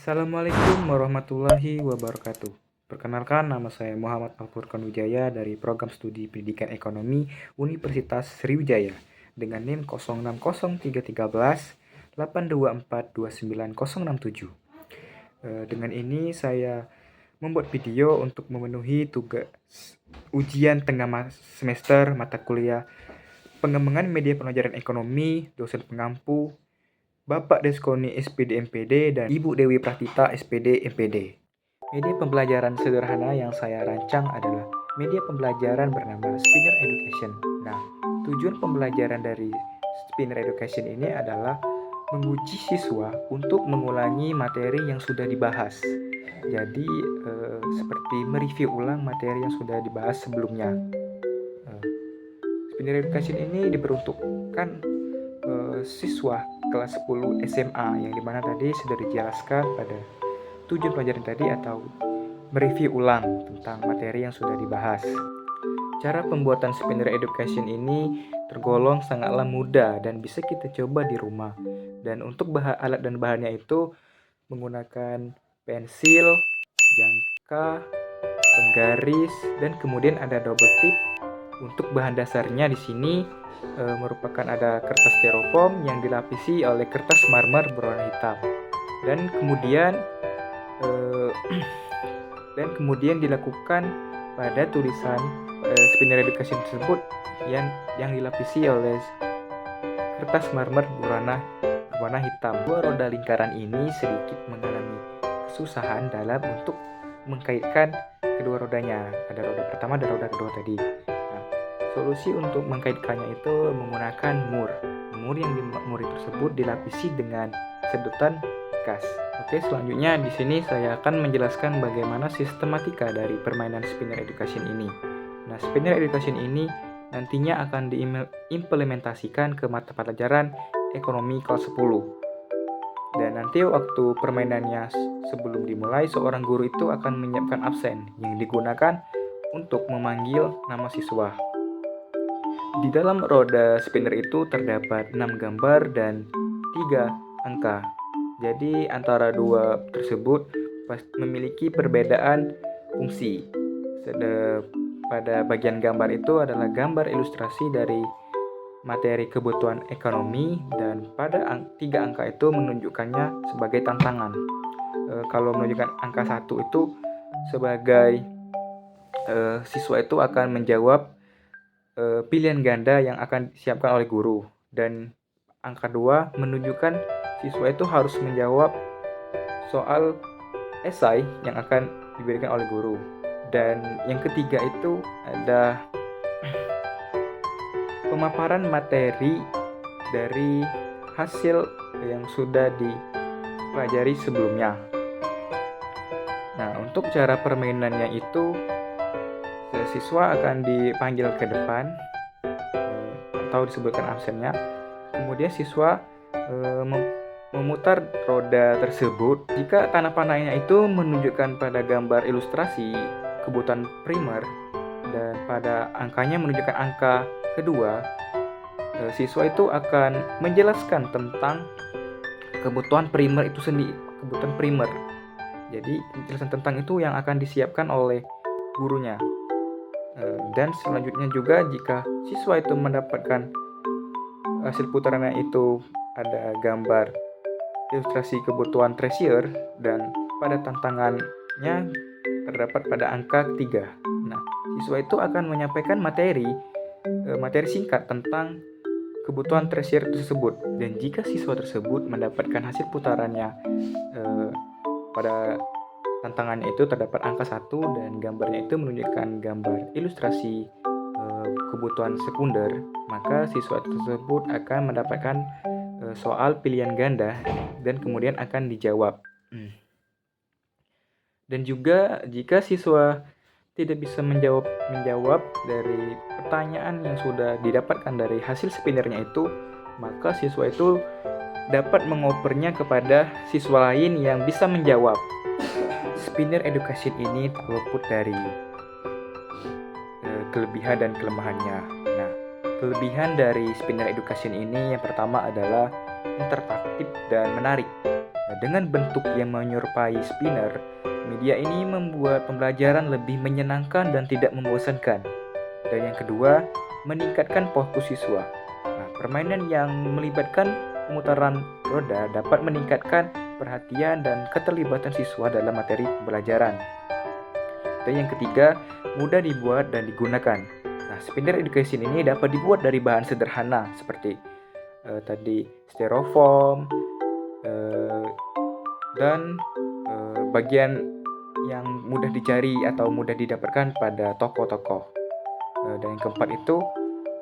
Assalamualaikum warahmatullahi wabarakatuh. Perkenalkan, nama saya Muhammad Al-Furqan Wijaya dari Program Studi Pendidikan Ekonomi Universitas Sriwijaya dengan NIM 060313 824 29067. Dengan ini saya membuat video untuk memenuhi tugas ujian tengah semester mata kuliah Pengembangan Media Pembelajaran Ekonomi, dosen pengampu Bapak Deskoni SPD MPD dan Ibu Dewi Prahtita SPD MPD. Media pembelajaran sederhana yang saya rancang adalah media pembelajaran bernama Spinner Education. Nah, tujuan pembelajaran dari Spinner Education ini adalah menguji siswa untuk mengulangi materi yang sudah dibahas. Jadi, seperti mereview ulang materi yang sudah dibahas sebelumnya. Spinner Education ini diperuntukkan siswa kelas 10 SMA yang dimana tadi sudah dijelaskan pada tujuan pelajaran tadi atau mereview ulang tentang materi yang sudah dibahas. Cara pembuatan Spinner Education ini tergolong sangatlah mudah dan bisa kita coba di rumah. Dan untuk alat dan bahannya itu menggunakan pensil, jangka, penggaris, dan kemudian ada double tip. Untuk bahan dasarnya di sini merupakan ada kertas styrofoam yang dilapisi oleh kertas marmer berwarna hitam, dan kemudian dilakukan pada tulisan Spinner Education tersebut yang dilapisi oleh kertas marmer berwarna hitam. Dua roda lingkaran ini sedikit mengalami kesusahan dalam untuk mengkaitkan kedua rodanya. Ada roda pertama dan roda kedua tadi. Solusi untuk mengkaitkannya itu menggunakan mur. Mur yang tersebut dilapisi dengan sedotan gas. Oke, selanjutnya di sini saya akan menjelaskan bagaimana sistematika dari permainan Spinner Education ini. Nah, Spinner Education ini nantinya akan diimplementasikan ke mata pelajaran ekonomi kelas 10. Dan nanti waktu permainannya sebelum dimulai, seorang guru itu akan menyiapkan absen yang digunakan untuk memanggil nama siswa. Di dalam roda spinner itu terdapat 6 gambar dan 3 angka. Jadi antara dua tersebut memiliki perbedaan fungsi. Pada bagian gambar itu adalah gambar ilustrasi dari materi kebutuhan ekonomi, dan pada 3 angka itu menunjukkannya sebagai tantangan. Kalau menunjukkan angka 1 itu sebagai siswa itu akan menjawab pilihan ganda yang akan disiapkan oleh guru, dan angka 2 menunjukkan siswa itu harus menjawab soal esai yang akan diberikan oleh guru, dan yang ketiga itu ada pemaparan materi dari hasil yang sudah dipelajari sebelumnya. Nah, untuk cara permainannya itu siswa akan dipanggil ke depan atau disebutkan absennya. Kemudian siswa memutar roda tersebut. Jika tanah panahnya itu menunjukkan pada gambar ilustrasi kebutuhan primer dan pada angkanya menunjukkan angka kedua, siswa itu akan menjelaskan tentang kebutuhan primer itu sendiri, kebutuhan primer. Jadi penjelasan tentang itu yang akan disiapkan oleh gurunya. Dan selanjutnya juga jika siswa itu mendapatkan hasil putarannya itu ada gambar ilustrasi kebutuhan treasure dan pada tantangannya terdapat pada angka 3. Nah, siswa itu akan menyampaikan materi singkat tentang kebutuhan treasure tersebut, dan jika siswa tersebut mendapatkan hasil putarannya pada tantangannya itu terdapat angka 1 dan gambarnya itu menunjukkan gambar ilustrasi kebutuhan sekunder, maka siswa tersebut akan mendapatkan soal pilihan ganda dan kemudian akan dijawab. Dan juga jika siswa tidak bisa menjawab dari pertanyaan yang sudah didapatkan dari hasil spinnernya itu, maka siswa itu dapat mengopernya kepada siswa lain yang bisa menjawab. Spinner Education ini terluput dari kelebihan dan kelemahannya. Nah, kelebihan dari Spinner Education ini yang pertama adalah interaktif dan menarik. Dengan bentuk yang menyerupai spinner, media ini membuat pembelajaran lebih menyenangkan dan tidak membosankan. Dan yang kedua, meningkatkan fokus siswa. Nah, permainan yang melibatkan pemutaran roda dapat meningkatkan perhatian dan keterlibatan siswa dalam materi pembelajaran. Dan yang ketiga, mudah dibuat dan digunakan. Nah, spinner education ini dapat dibuat dari bahan sederhana seperti tadi styrofoam dan bagian yang mudah dicari atau mudah didapatkan pada toko-toko. Dan yang keempat itu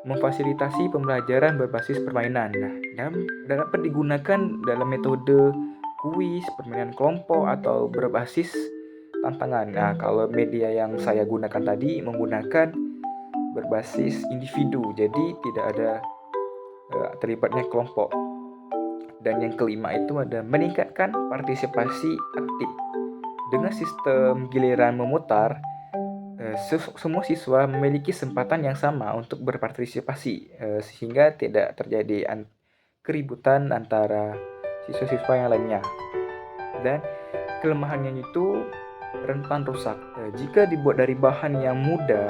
memfasilitasi pembelajaran berbasis permainan. Nah, dapat digunakan dalam metode kuis, permainan kelompok, atau berbasis tantangan. Nah, kalau media yang saya gunakan tadi menggunakan berbasis individu, jadi tidak ada terlibatnya kelompok. Dan yang kelima itu ada meningkatkan partisipasi aktif. Dengan sistem giliran memutar, semua siswa memiliki kesempatan yang sama untuk berpartisipasi, sehingga tidak terjadi keributan antara siswa-siswa yang lainnya. Dan kelemahannya itu rentan rusak. Jika dibuat dari bahan yang mudah,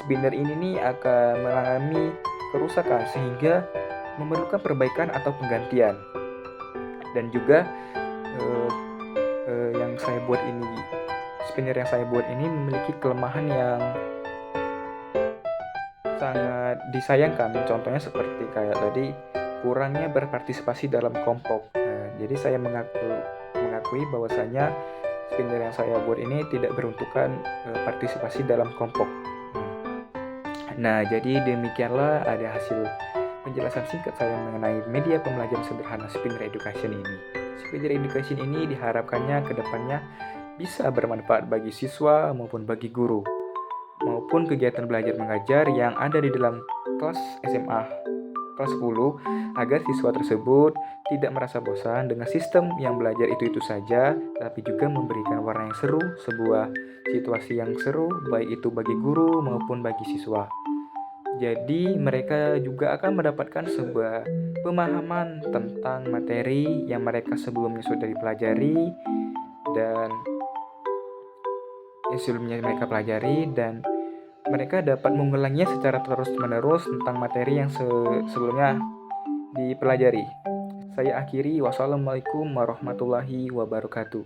spinner ini nih akan mengalami kerusakan sehingga memerlukan perbaikan atau penggantian. Dan juga spinner yang saya buat ini memiliki kelemahan yang sangat disayangkan. Contohnya seperti kayak tadi, kurangnya berpartisipasi dalam kelompok. Jadi saya mengakui bahwasanya spinner yang saya buat ini tidak beruntukkan partisipasi dalam kelompok. Nah, jadi demikianlah ada hasil penjelasan singkat saya mengenai media pembelajaran sederhana spinner education ini. Spinner education ini diharapkannya ke depannya bisa bermanfaat bagi siswa maupun bagi guru, maupun kegiatan belajar mengajar yang ada di dalam kelas SMA kelas 10, agar siswa tersebut tidak merasa bosan dengan sistem yang belajar itu-itu saja, tapi juga memberikan warna yang seru, sebuah situasi yang seru, baik itu bagi guru maupun bagi siswa. Jadi mereka juga akan mendapatkan sebuah pemahaman tentang materi yang mereka sebelumnya sudah dipelajari dan dan mereka dapat mengulanginya secara terus-menerus tentang materi yang sebelumnya dipelajari. Saya akhiri, wassalamualaikum warahmatullahi wabarakatuh.